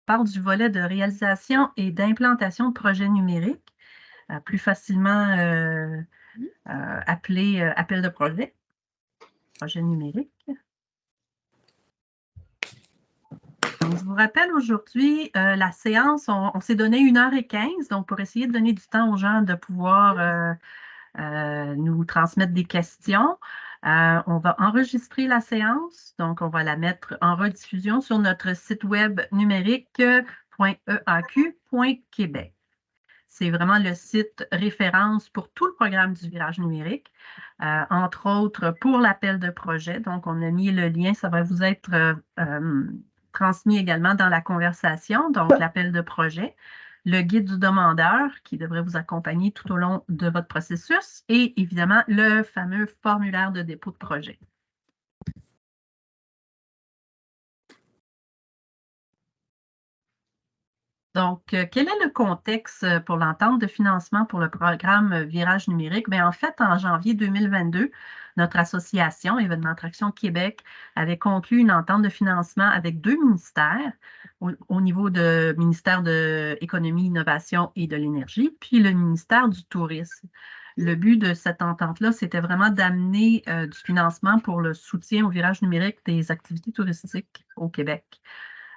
parle du volet de réalisation et d'implantation de projets numériques, plus facilement appelé appel de projet numérique. Donc, je vous rappelle aujourd'hui, la séance, on s'est donné 1h15, donc pour essayer de donner du temps aux gens de pouvoir nous transmettre des questions. On va enregistrer la séance, donc on va la mettre en rediffusion sur notre site web numérique.eaq.québec. C'est vraiment le site référence pour tout le programme du virage numérique, entre autres pour l'appel de projet. Donc, on a mis le lien, ça va vous être transmis également dans la conversation, donc l'appel de projet, le guide du demandeur qui devrait vous accompagner tout au long de votre processus et évidemment le fameux formulaire de dépôt de projet. Donc, quel est le contexte pour l'entente de financement pour le programme Virage numérique? Bien, en fait, en janvier 2022, notre association Événements Traction Québec avait conclu une entente de financement avec 2 ministères, au niveau du ministère de l'Économie, Innovation et de l'Énergie, puis le ministère du Tourisme. Le but de cette entente-là, c'était vraiment d'amener du financement pour le soutien au virage numérique des activités touristiques au Québec.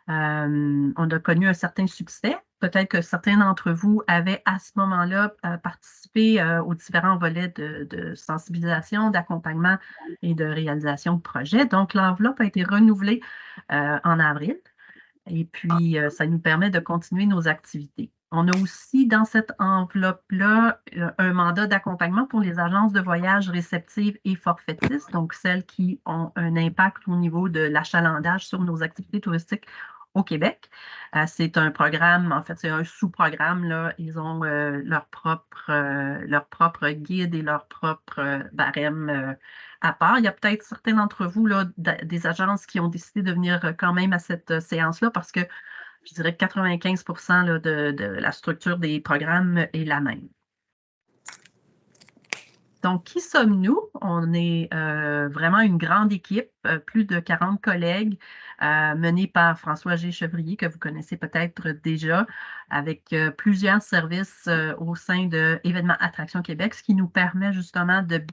On a connu un certain succès. Peut-être que certains d'entre vous avaient à ce moment-là participé aux différents volets de sensibilisation, d'accompagnement et de réalisation de projets. Donc, l'enveloppe a été renouvelée en avril et puis ça nous permet de continuer nos activités. On a aussi dans cette enveloppe-là un mandat d'accompagnement pour les agences de voyage réceptives et forfaitistes, donc celles qui ont un impact au niveau de l'achalandage sur nos activités touristiques au Québec. C'est un programme, en fait, c'est un sous-programme, là. Ils ont leur propre guide et leur propre barème à part. Il y a peut-être certains d'entre vous, là, des agences qui ont décidé de venir quand même à cette séance-là parce que je dirais que 95% là, de la structure des programmes est la même. Donc, qui sommes-nous? On est vraiment une grande équipe, plus de 40 collègues, menés par François G. Chevrier, que vous connaissez peut-être déjà, avec plusieurs services au sein de Événements Attraction Québec, ce qui nous permet justement de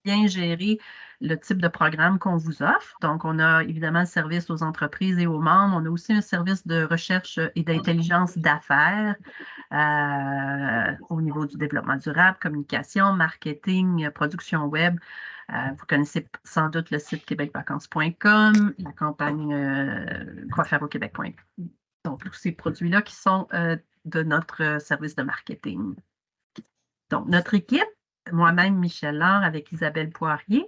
bien gérer le type de programme qu'on vous offre. Donc, on a évidemment le service aux entreprises et aux membres. On a aussi un service de recherche et d'intelligence d'affaires au niveau du développement durable, communication, marketing, production web. Vous connaissez sans doute le site québecvacances.com, la campagne quoifairauquebec.com. Donc, tous ces produits-là qui sont de notre service de marketing. Donc, notre équipe, moi-même, Michel Laure, avec Isabelle Poirier,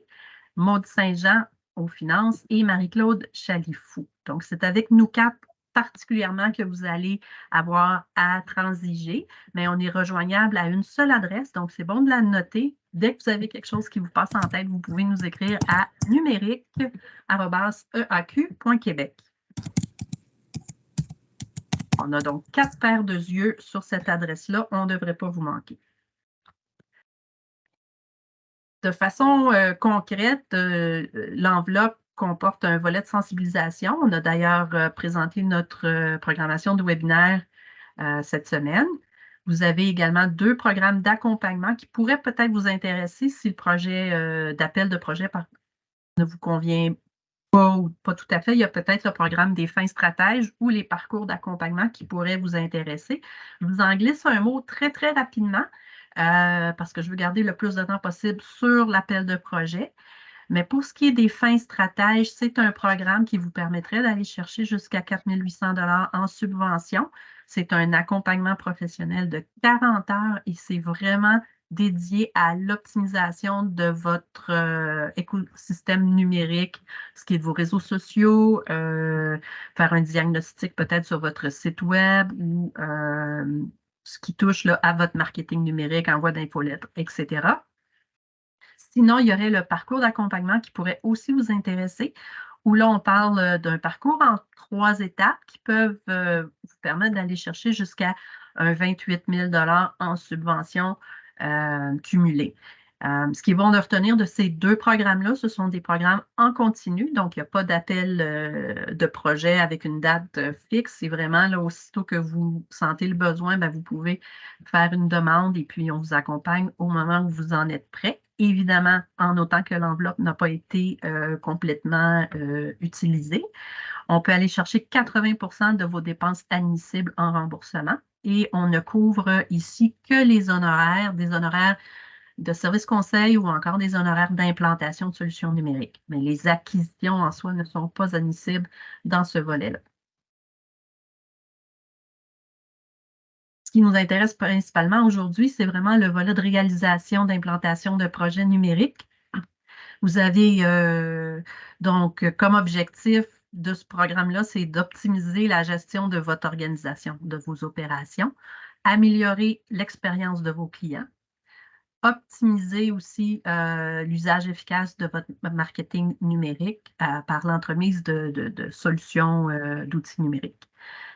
Maude Saint-Jean aux finances et Marie-Claude Chalifou. Donc, c'est avec nous quatre particulièrement que vous allez avoir à transiger, mais on est rejoignable à une seule adresse, donc c'est bon de la noter. Dès que vous avez quelque chose qui vous passe en tête, vous pouvez nous écrire à numérique@eaq.québec. On a donc 4 paires de yeux sur cette adresse-là. On ne devrait pas vous manquer. De façon concrète, l'enveloppe comporte un volet de sensibilisation. On a d'ailleurs présenté notre programmation de webinaire cette semaine. Vous avez également 2 programmes d'accompagnement qui pourraient peut-être vous intéresser si le projet d'appel de projet ne vous convient pas ou pas tout à fait. Il y a peut-être le programme des fins stratèges ou les parcours d'accompagnement qui pourraient vous intéresser. Je vous en glisse un mot très, très rapidement parce que je veux garder le plus de temps possible sur l'appel de projet. Mais pour ce qui est des fins stratèges, c'est un programme qui vous permettrait d'aller chercher jusqu'à 4 800 $ en subvention. C'est un accompagnement professionnel de 40 heures et c'est vraiment dédié à l'optimisation de votre écosystème numérique, ce qui est de vos réseaux sociaux, faire un diagnostic peut-être sur votre site web ou ce qui touche là, à votre marketing numérique, envoi d'infolettres, etc. Sinon, il y aurait le parcours d'accompagnement qui pourrait aussi vous intéresser, où là, on parle d'un parcours en 3 étapes qui peuvent vous permettre d'aller chercher jusqu'à 28 000 $ en subvention cumulée. Ce qui est bon de retenir de ces deux programmes-là, ce sont des programmes en continu, donc il n'y a pas d'appel de projet avec une date fixe. C'est vraiment là, aussitôt que vous sentez le besoin, ben, vous pouvez faire une demande et puis on vous accompagne au moment où vous en êtes prêt. Évidemment, en autant que l'enveloppe n'a pas été complètement utilisée. On peut aller chercher 80 de vos dépenses admissibles en remboursement et on ne couvre ici que les honoraires, des honoraires de services conseils ou encore des honoraires d'implantation de solutions numériques. Mais les acquisitions en soi ne sont pas admissibles dans ce volet-là. Ce qui nous intéresse principalement aujourd'hui, c'est vraiment le volet de réalisation d'implantation de projets numériques. Vous avez donc comme objectif de ce programme-là, c'est d'optimiser la gestion de votre organisation, de vos opérations, améliorer l'expérience de vos clients, optimiser aussi l'usage efficace de votre marketing numérique par l'entremise de solutions d'outils numériques.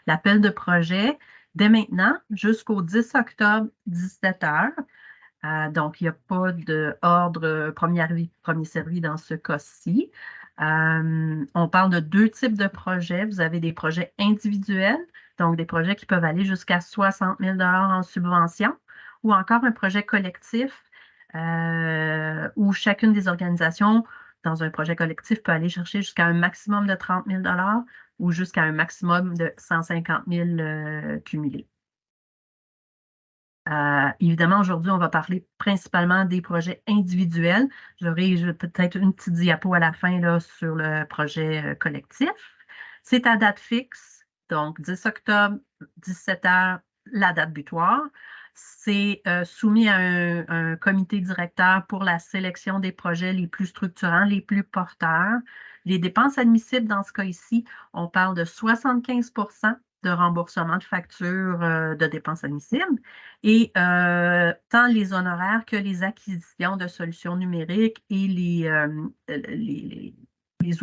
L'appel de projet, dès maintenant, jusqu'au 10 octobre, 17 heures. Donc, il n'y a pas d'ordre premier arrivé, premier servi dans ce cas-ci. On parle de deux types de projets. Vous avez des projets individuels, donc des projets qui peuvent aller jusqu'à 60 000 en subvention, ou encore un projet collectif où chacune des organisations dans un projet collectif peut aller chercher jusqu'à un maximum de 30 000 ou jusqu'à un maximum de 150 000 cumulés. Évidemment, aujourd'hui, on va parler principalement des projets individuels. J'aurai peut-être une petite diapo à la fin là, sur le projet collectif. C'est à date fixe, donc 10 octobre, 17 heures, la date butoir. C'est soumis à un comité directeur pour la sélection des projets les plus structurants, les plus porteurs. Les dépenses admissibles dans ce cas ici, on parle de 75 de remboursement de factures de dépenses admissibles et tant les honoraires que les acquisitions de solutions numériques et les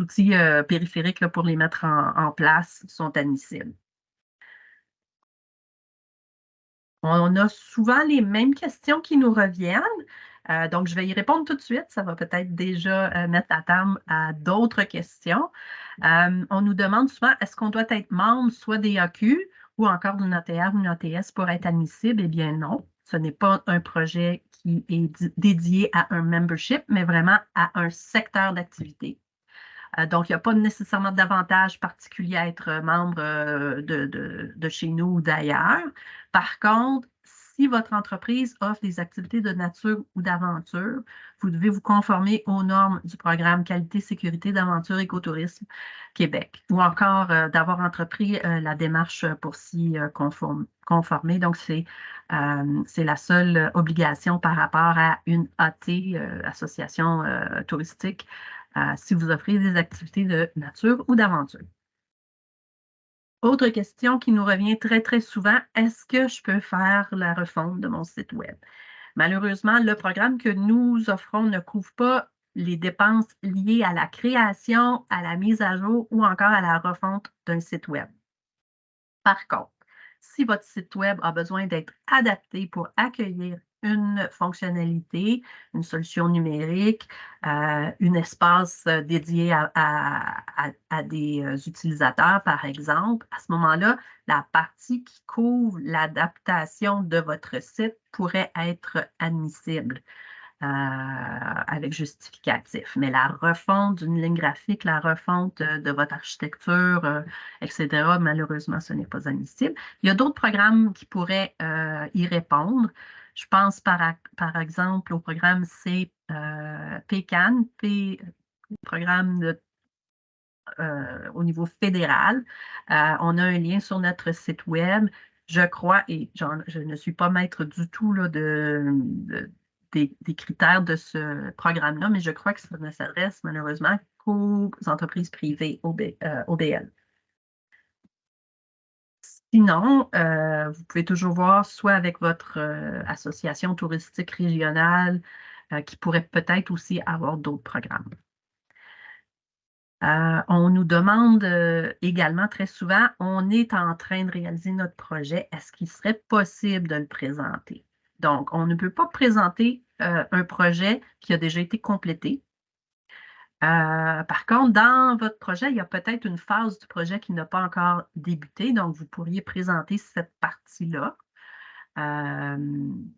outils périphériques là, pour les mettre en place sont admissibles. On a souvent les mêmes questions qui nous reviennent. Donc, je vais y répondre tout de suite. Ça va peut-être déjà mettre la table à d'autres questions. On nous demande souvent, est-ce qu'on doit être membre soit des AQ ou encore d'une ATR ou une ATS pour être admissible? Eh bien, non. Ce n'est pas un projet qui est dédié à un membership, mais vraiment à un secteur d'activité. Donc, il n'y a pas nécessairement d'avantage particulier à être membre de chez nous ou d'ailleurs. Par contre, si votre entreprise offre des activités de nature ou d'aventure, vous devez vous conformer aux normes du programme Qualité, Sécurité, d'Aventure Écotourisme Québec ou encore d'avoir entrepris la démarche pour s'y conformer. Donc, c'est la seule obligation par rapport à une AT, Association touristique, si vous offrez des activités de nature ou d'aventure. Autre question qui nous revient très, très souvent, est-ce que je peux faire la refonte de mon site Web? Malheureusement, le programme que nous offrons ne couvre pas les dépenses liées à la création, à la mise à jour ou encore à la refonte d'un site Web. Par contre, si votre site Web a besoin d'être adapté pour accueillir une fonctionnalité, une solution numérique, un espace dédié à des utilisateurs, par exemple, à ce moment-là, la partie qui couvre l'adaptation de votre site pourrait être admissible avec justificatif. Mais la refonte d'une ligne graphique, la refonte de votre architecture, etc., malheureusement, ce n'est pas admissible. Il y a d'autres programmes qui pourraient y répondre. Je pense par exemple au programme PCAN, programme au niveau fédéral. On a un lien sur notre site Web. Je crois, et je ne suis pas maître du tout là, des critères de ce programme-là, mais je crois que ça ne s'adresse malheureusement qu'aux entreprises privées OBL. Sinon, vous pouvez toujours voir soit avec votre association touristique régionale qui pourrait peut-être aussi avoir d'autres programmes. On nous demande également très souvent, on est en train de réaliser notre projet, est-ce qu'il serait possible de le présenter? Donc, on ne peut pas présenter un projet qui a déjà été complété. Par contre, dans votre projet, il y a peut-être une phase du projet qui n'a pas encore débuté, donc vous pourriez présenter cette partie-là.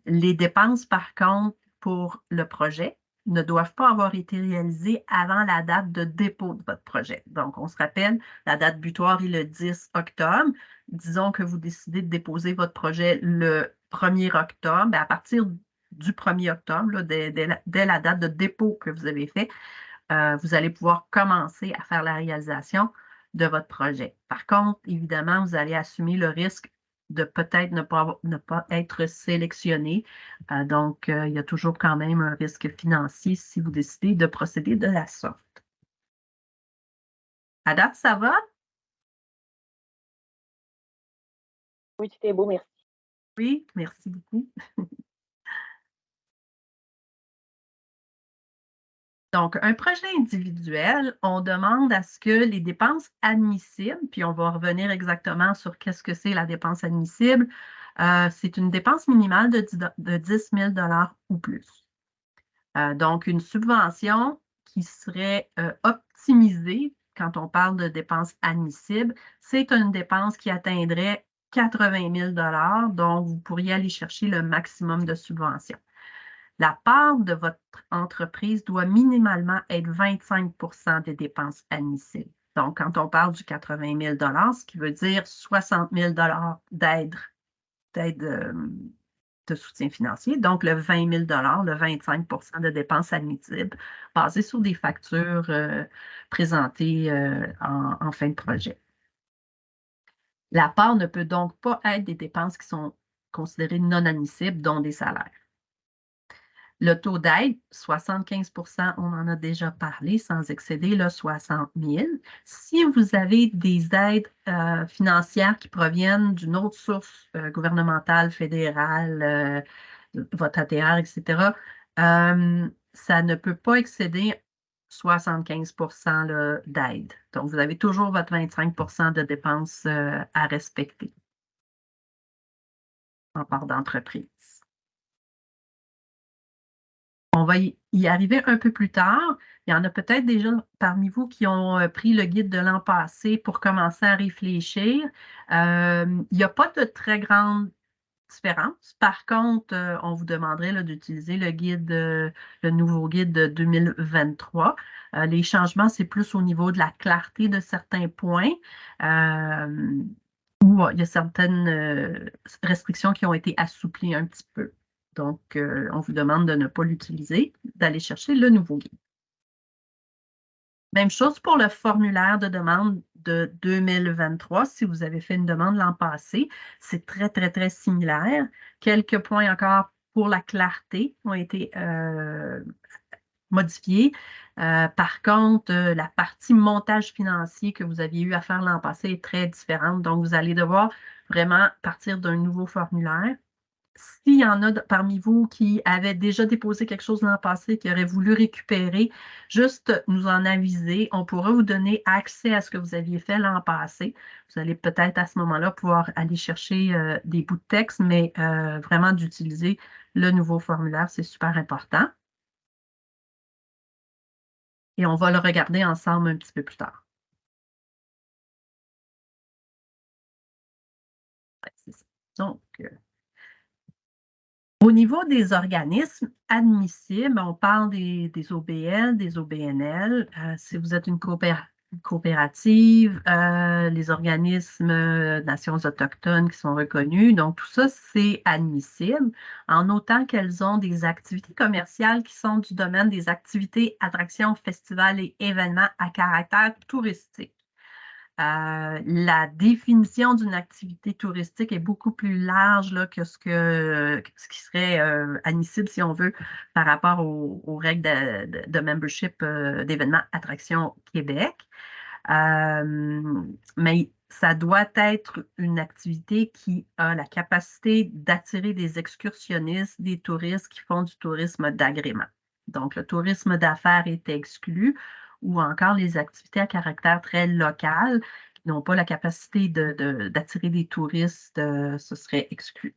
Les dépenses, par contre, pour le projet ne doivent pas avoir été réalisées avant la date de dépôt de votre projet. Donc, on se rappelle, la date butoir est le 10 octobre. Disons que vous décidez de déposer votre projet le 1er octobre. Bien, à partir du 1er octobre, là, dès la date de dépôt que vous avez fait, vous allez pouvoir commencer à faire la réalisation de votre projet. Par contre, évidemment, vous allez assumer le risque de peut-être ne pas être sélectionné. Donc, il y a toujours quand même un risque financier si vous décidez de procéder de la sorte. À date, ça va? Oui, c'était beau, merci. Oui, merci beaucoup. Donc, un projet individuel, on demande à ce que les dépenses admissibles, puis on va revenir exactement sur qu'est-ce que c'est la dépense admissible, c'est une dépense minimale de 10 000 ou plus. Donc, une subvention qui serait optimisée quand on parle de dépenses admissibles, c'est une dépense qui atteindrait 80 000 donc vous pourriez aller chercher le maximum de subvention. La part de votre entreprise doit minimalement être 25 des dépenses admissibles. Donc, quand on parle du 80 000 ce qui veut dire 60 000 d'aide de soutien financier, donc le 20 000 le 25 de dépenses admissibles, basées sur des factures présentées en fin de projet. La part ne peut donc pas être des dépenses qui sont considérées non admissibles, dont des salaires. Le taux d'aide, 75 on en a déjà parlé, sans excéder le 60 000. Si vous avez des aides financières qui proviennent d'une autre source gouvernementale, fédérale, votre ATR, etc., ça ne peut pas excéder 75 d'aide. Donc, vous avez toujours votre 25 de dépenses à respecter en part d'entreprise. On va y arriver un peu plus tard. Il y en a peut-être déjà parmi vous qui ont pris le guide de l'an passé pour commencer à réfléchir. Il n'y a pas de très grande différence. Par contre, on vous demanderait d'utiliser le nouveau guide de 2023. Les changements, c'est plus au niveau de la clarté de certains points. Où il y a certaines restrictions qui ont été assouplies un petit peu. Donc, on vous demande de ne pas l'utiliser, d'aller chercher le nouveau guide. Même chose pour le formulaire de demande de 2023. Si vous avez fait une demande l'an passé, c'est très, très, très similaire. Quelques points encore pour la clarté ont été modifiés. Par contre, la partie montage financier que vous aviez eu à faire l'an passé est très différente. Donc, vous allez devoir vraiment partir d'un nouveau formulaire. S'il y en a parmi vous qui avaient déjà déposé quelque chose l'an passé, qui auraient voulu récupérer, juste nous en aviser. On pourra vous donner accès à ce que vous aviez fait l'an passé. Vous allez peut-être à ce moment-là pouvoir aller chercher des bouts de texte, mais vraiment d'utiliser le nouveau formulaire, c'est super important. Et on va le regarder ensemble un petit peu plus tard. Ouais, c'est ça. Donc, au niveau des organismes admissibles, on parle des OBL, des OBNL. Si vous êtes une coopérative, les organismes nations autochtones qui sont reconnus. Donc, tout ça, c'est admissible en autant qu'elles ont des activités commerciales qui sont du domaine des activités, attractions, festivals et événements à caractère touristique. La définition d'une activité touristique est beaucoup plus large là, que ce qui serait admissible, si on veut, par rapport aux règles de membership d'événements Attractions Québec. Mais ça doit être une activité qui a la capacité d'attirer des excursionnistes, des touristes qui font du tourisme d'agrément. Donc, le tourisme d'affaires est exclu ou encore les activités à caractère très local qui n'ont pas la capacité d'attirer des touristes, ce serait exclu.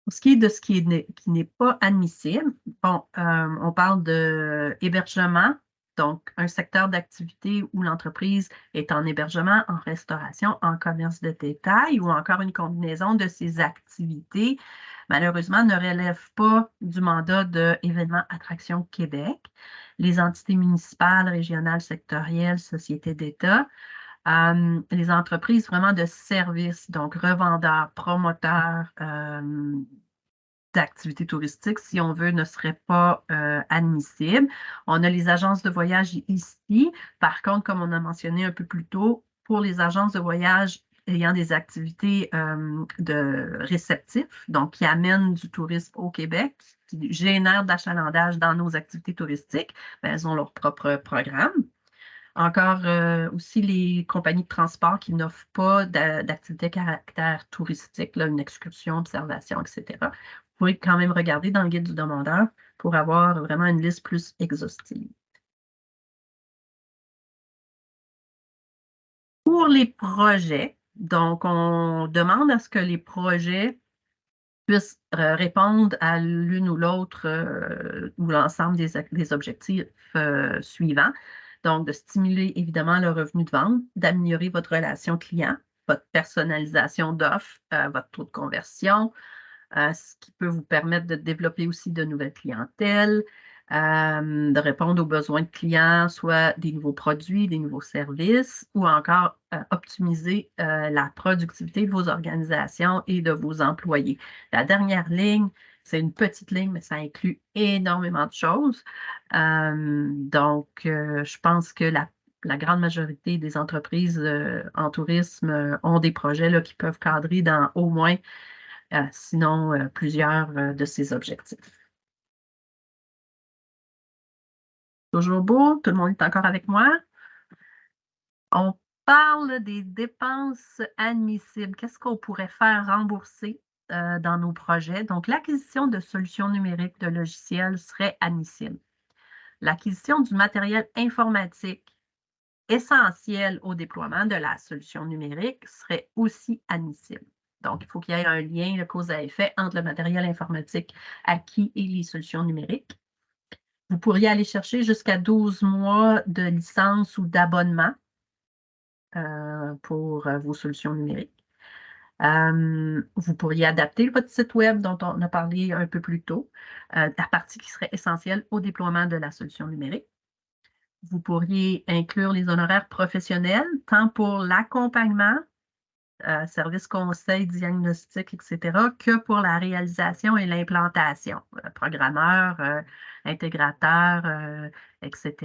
Pour ce qui est de ce qui n'est pas admissible, bon, on parle de hébergement, donc un secteur d'activité où l'entreprise est en hébergement, en restauration, en commerce de détail ou encore une combinaison de ces activités, malheureusement, ne relève pas du mandat de Événements Attractions Québec. Les entités municipales, régionales, sectorielles, sociétés d'État, les entreprises vraiment de services, donc revendeurs, promoteurs d'activités touristiques, si on veut, ne seraient pas admissibles. On a les agences de voyage ici. Par contre, comme on a mentionné un peu plus tôt, pour les agences de voyage ayant des activités de réceptifs, donc qui amènent du tourisme au Québec, qui génèrent de l'achalandage dans nos activités touristiques, bien, elles ont leur propre programme. Encore aussi les compagnies de transport qui n'offrent pas d'activité à caractère touristique, là, une excursion, observation, etc. Vous pouvez quand même regarder dans le guide du demandeur pour avoir vraiment une liste plus exhaustive. Pour les projets, donc on demande à ce que les projets puissent répondre à l'une ou l'autre ou l'ensemble des objectifs suivants. Donc, de stimuler évidemment le revenu de vente, d'améliorer votre relation client, votre personnalisation d'offres, votre taux de conversion, ce qui peut vous permettre de développer aussi de nouvelles clientèles, de répondre aux besoins de clients, soit des nouveaux produits, des nouveaux services, ou encore optimiser la productivité de vos organisations et de vos employés. La dernière ligne, c'est une petite ligne, mais ça inclut énormément de choses. Donc, je pense que la grande majorité des entreprises en tourisme ont des projets là, qui peuvent cadrer dans au moins sinon plusieurs de ces objectifs. Toujours beau, tout le monde est encore avec moi. On parle des dépenses admissibles. Qu'est-ce qu'on pourrait faire rembourser dans nos projets? Donc, l'acquisition de solutions numériques de logiciels serait admissible. L'acquisition du matériel informatique essentiel au déploiement de la solution numérique serait aussi admissible. Donc, il faut qu'il y ait un lien, cause à effet, entre le matériel informatique acquis et les solutions numériques. Vous pourriez aller chercher jusqu'à 12 mois de licence ou d'abonnement pour vos solutions numériques. Vous pourriez adapter votre site web dont on a parlé un peu plus tôt, la partie qui serait essentielle au déploiement de la solution numérique. Vous pourriez inclure les honoraires professionnels, tant pour l'accompagnement, service conseil, diagnostic, etc., que pour la réalisation et l'implantation, programmeur, intégrateur, etc.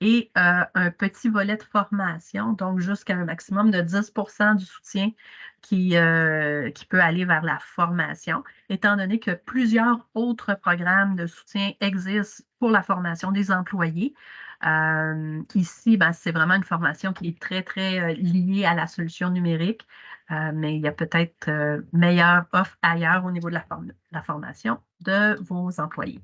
Et un petit volet de formation, donc jusqu'à un maximum de 10 du soutien qui peut aller vers la formation, étant donné que plusieurs autres programmes de soutien existent pour la formation des employés. Ici, ben, c'est vraiment une formation qui est très, très liée à la solution numérique, mais il y a peut-être meilleure offre ailleurs au niveau de la formation de vos employés.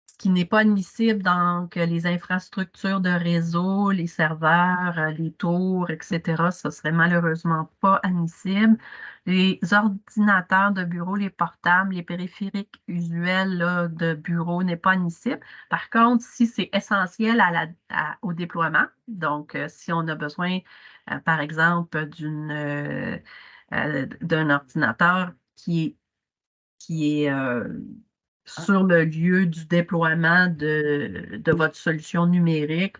Ce qui n'est pas admissible, donc les infrastructures de réseau, les serveurs, les tours, etc., ce serait malheureusement pas admissible. Les ordinateurs de bureau, les portables, les périphériques usuels là, de bureau n'est pas admissible. Par contre, si c'est essentiel au déploiement, donc si on a besoin, par exemple, d'un ordinateur qui est sur le lieu du déploiement de votre solution numérique,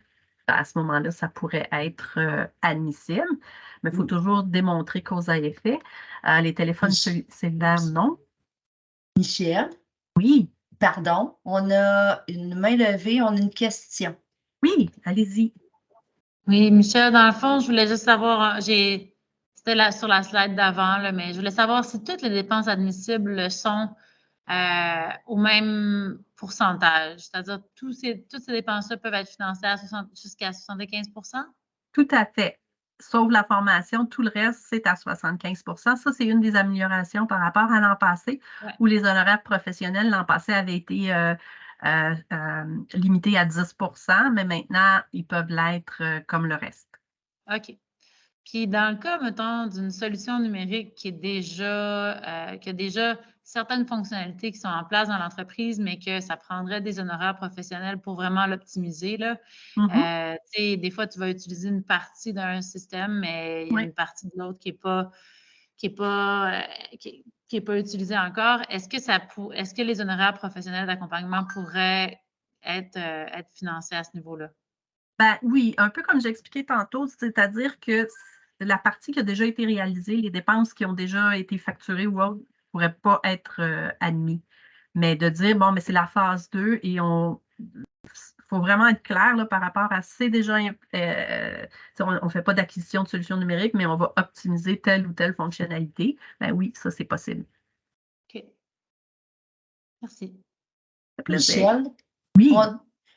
à ce moment-là, ça pourrait être admissible, mais il faut toujours démontrer cause à effet. Les téléphones cellulaires, non. Michel, Oui, pardon, on a une main levée, on a une question. oui, allez-y. Oui, Michel, dans le fond, je voulais juste savoir, c'était là sur la slide d'avant, là, mais je voulais savoir si toutes les dépenses admissibles sont au même pourcentage, c'est-à-dire toutes ces dépenses-là peuvent être financées jusqu'à 75 %? Tout à fait. Sauf la formation, tout le reste, c'est à 75 %. Ça, c'est une des améliorations par rapport à l'an passé, où les honoraires professionnels l'an passé avaient été limités à 10 %, mais maintenant, ils peuvent l'être comme le reste. OK. Puis dans le cas, mettons, d'une solution numérique qui a déjà certaines fonctionnalités qui sont en place dans l'entreprise, mais que ça prendrait des honoraires professionnels pour vraiment l'optimiser, là. Mhm. Tu sais, des fois, tu vas utiliser une partie d'un système, mais il y a Oui. une partie de l'autre qui est pas utilisée encore. Est-ce que les honoraires professionnels d'accompagnement pourraient être financés à ce niveau-là? Ben oui, un peu comme j'ai expliqué tantôt, c'est-à-dire que la partie qui a déjà été réalisée, les dépenses qui ont déjà été facturées ou autres, ne pourraient pas être admis. Mais de dire, bon, mais c'est la phase 2 et faut vraiment être clair là, par rapport à c'est déjà, on ne fait pas d'acquisition de solutions numériques, mais on va optimiser telle ou telle fonctionnalité. Ben oui, ça, c'est possible. OK. Merci. Ça fait plaisir. Michel, Oui,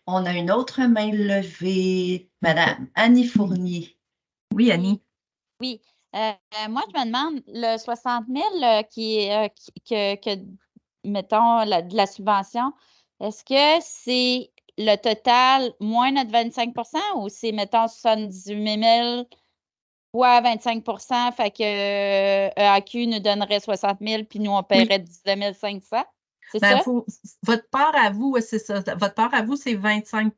on a une autre main levée. Madame Annie Fournier. oui, Annie. Oui. Moi, je me demande, le 60 000 mettons, de la subvention, est-ce que c'est le total moins notre 25 ou c'est, mettons, 78 000 fois 25 fait que EAQ nous donnerait 60 000 puis nous, on paierait 19 500? C'est Ben, ça? votre part à vous, c'est ça. Votre part à vous, c'est 25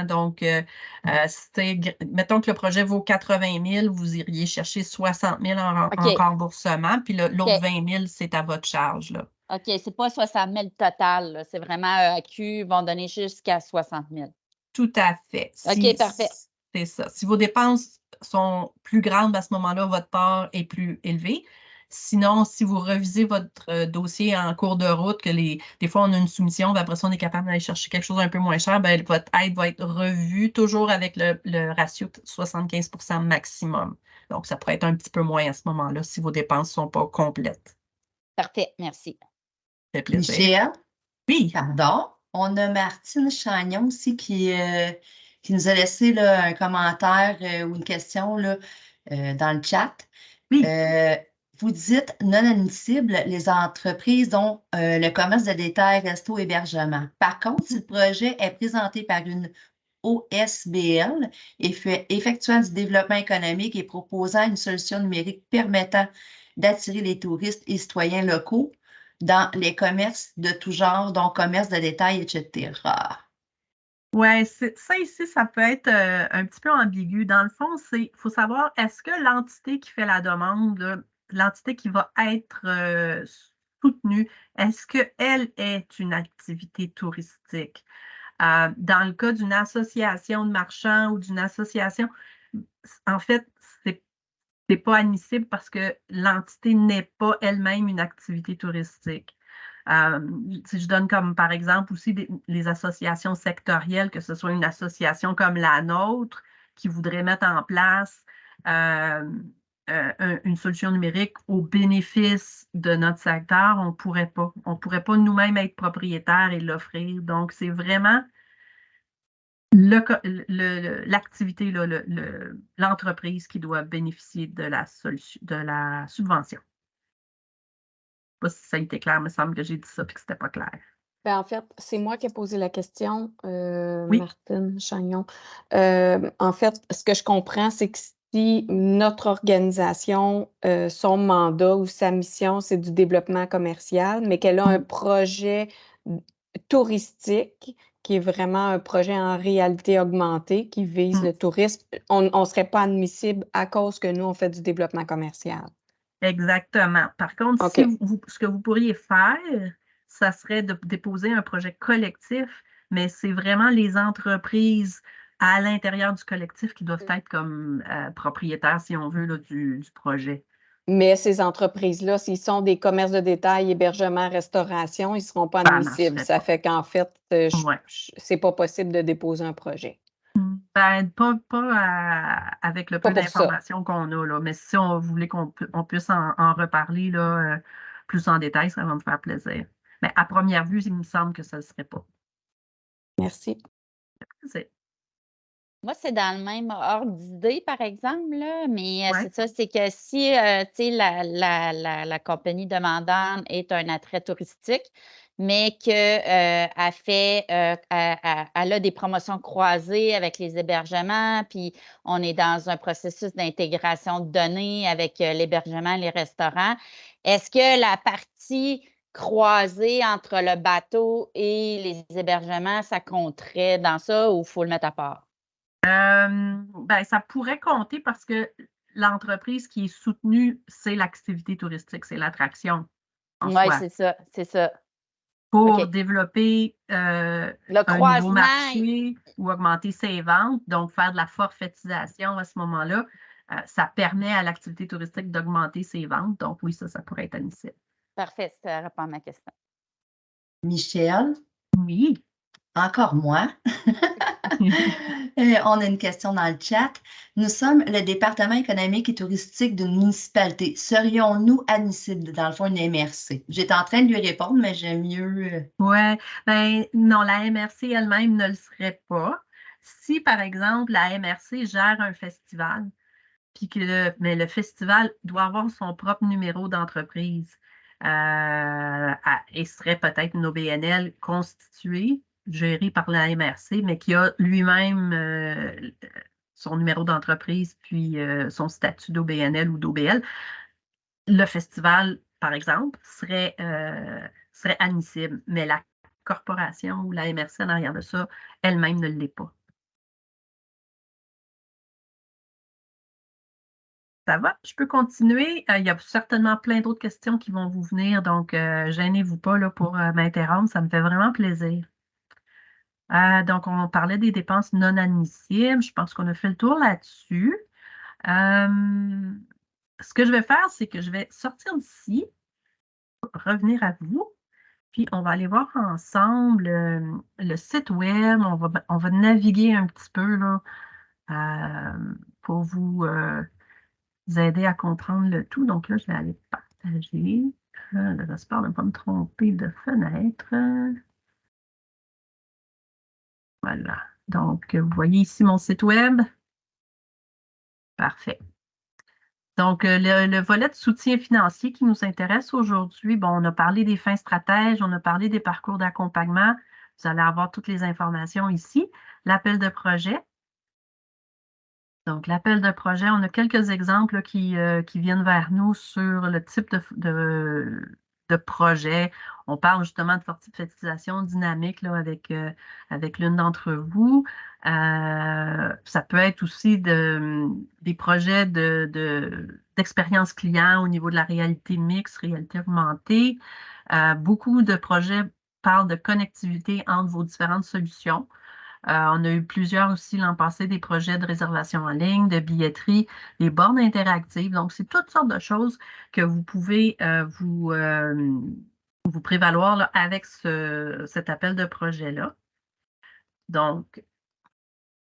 Donc, mettons que le projet vaut 80 000, vous iriez chercher 60 000 en OK. remboursement, puis l'autre OK. 20 000, c'est à votre charge, là. OK, c'est pas 60 000 total, là. C'est vraiment EAQ vont donner jusqu'à 60 000. Tout à fait. OK, parfait. C'est ça. Si vos dépenses sont plus grandes, à ce moment-là, votre part est plus élevée. Sinon, si vous revisez votre dossier en cours de route, que des fois, on a une soumission, après ça, on est capable d'aller chercher quelque chose un peu moins cher, ben, votre aide va être revue toujours avec le ratio de 75 maximum. Donc, ça pourrait être un petit peu moins à ce moment-là si vos dépenses ne sont pas complètes. Parfait, merci. Ça fait plaisir. Michel, Oui. pardon. On a Martine Chagnon aussi qui nous a laissé là, un commentaire ou une question là, dans le chat. Oui. Vous dites non admissibles les entreprises dont le commerce de détail, resto, hébergement. Par contre, si le projet est présenté par une OSBL effectuant du développement économique et proposant une solution numérique permettant d'attirer les touristes et citoyens locaux dans les commerces de tout genre, dont commerce de détail, etc. Oui, ça ici, ça peut être un petit peu ambigu. Dans le fond, il faut savoir, est-ce que l'entité qui fait la demande, là, l'entité qui va être soutenue, est-ce qu'elle est une activité touristique? Dans le cas d'une association de marchands ou d'une association, en fait, c'est pas admissible parce que l'entité n'est pas elle-même une activité touristique. Si je donne comme par exemple aussi les associations sectorielles, que ce soit une association comme la nôtre qui voudrait mettre en place une solution numérique au bénéfice de notre secteur, on ne pourrait pas. On ne pourrait pas nous-mêmes être propriétaires et l'offrir. Donc, c'est vraiment l'activité, l'entreprise qui doit bénéficier de la subvention. Je ne sais pas si ça a été clair, il me semble que j'ai dit ça et que ce n'était pas clair. Ben, en fait, c'est moi qui ai posé la question, Oui. Martine Chagnon. En fait, ce que je comprends, c'est que si notre organisation, son mandat ou sa mission, c'est du développement commercial, mais qu'elle a un projet touristique qui est vraiment un projet en réalité augmentée qui vise le tourisme, on ne serait pas admissible à cause que nous, on fait du développement commercial. Exactement. Par contre, OK. ce que vous pourriez faire, ça serait de déposer un projet collectif, mais c'est vraiment les entreprises à l'intérieur du collectif qui doivent être comme propriétaires, si on veut, là, du projet. Mais ces entreprises-là, s'ils sont des commerces de détail, hébergement, restauration, ils ne seront pas Ça admissibles. marcherait Ça pas. fait qu'en fait, Ouais. c'est pas possible de déposer un projet. Ben, pas avec le peu Pas pour ça. d'informations qu'on a, là. Mais si on voulait qu'on puisse en reparler là, plus en détail, ça va me faire plaisir. Mais à première vue, il me semble que ça ne le serait pas. Merci. Moi, c'est dans le même ordre d'idée, par exemple, là, mais Ouais. c'est ça, c'est que si tu sais, la compagnie demandante est un attrait touristique, mais qu'elle elle a des promotions croisées avec les hébergements, puis on est dans un processus d'intégration de données avec l'hébergement et les restaurants. Est-ce que la partie croisée entre le bateau et les hébergements, ça compterait dans ça ou il faut le mettre à part? Ben, ça pourrait compter parce que l'entreprise qui est soutenue, c'est l'activité touristique, c'est l'attraction en Oui, soi. c'est ça, c'est ça. Pour OK. développer Le un nouveau croisement, marché ou augmenter ses ventes, donc faire de la forfaitisation à ce moment-là, ça permet à l'activité touristique d'augmenter ses ventes. Donc oui, ça pourrait être admissible. parfait, ça répond à ma question. Michel, Oui. encore moi. On a une question dans le chat. Nous sommes le département économique et touristique d'une municipalité. Serions-nous admissibles, dans le fond, une MRC? J'étais en train de lui répondre, mais j'aime mieux. Oui, ben non, la MRC elle-même ne le serait pas. Si, par exemple, la MRC gère un festival, puis mais le festival doit avoir son propre numéro d'entreprise et serait peut-être une OBNL constituée, gérée par la MRC, mais qui a lui-même son numéro d'entreprise puis son statut d'OBNL ou d'OBL, le festival, par exemple, serait admissible, mais la corporation ou la MRC en arrière de ça, elle-même ne l'est pas. Ça va? Je peux continuer. Il y a certainement plein d'autres questions qui vont vous venir, donc gênez-vous pas là, pour m'interrompre. Ça me fait vraiment plaisir. Donc, on parlait des dépenses non admissibles. Je pense qu'on a fait le tour là-dessus. Ce que je vais faire, c'est que je vais sortir d'ici, revenir à vous, puis on va aller voir ensemble le site web. On va naviguer un petit peu là, pour vous aider à comprendre le tout. Donc là, je vais aller partager. J'espère ne pas me tromper de fenêtre. Voilà. Donc, vous voyez ici mon site web. Parfait. Donc, le volet de soutien financier qui nous intéresse aujourd'hui, bon, on a parlé des fins stratèges, on a parlé des parcours d'accompagnement. Vous allez avoir toutes les informations ici. L'appel de projet. Donc, l'appel de projet, on a quelques exemples là, qui viennent vers nous sur le type de projet. On parle justement de forfaitisation dynamique là, avec l'une d'entre vous. Ça peut être aussi des projets d'expérience client au niveau de la réalité mixte, réalité augmentée. Beaucoup de projets parlent de connectivité entre vos différentes solutions. On a eu plusieurs aussi l'an passé, des projets de réservation en ligne, de billetterie, des bornes interactives. Donc, c'est toutes sortes de choses que vous pouvez vous prévaloir là, avec cet appel de projet-là. Donc,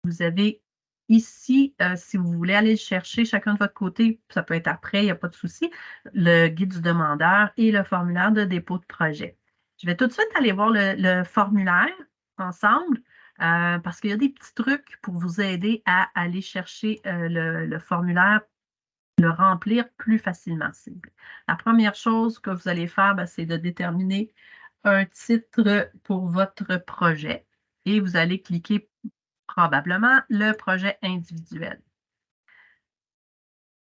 vous avez ici, si vous voulez aller le chercher chacun de votre côté, ça peut être après, il n'y a pas de souci, le guide du demandeur et le formulaire de dépôt de projet. Je vais tout de suite aller voir le formulaire ensemble. Parce qu'il y a des petits trucs pour vous aider à aller chercher le formulaire, le remplir plus facilement. La première chose que vous allez faire, c'est de déterminer un titre pour votre projet et vous allez cliquer probablement le projet individuel.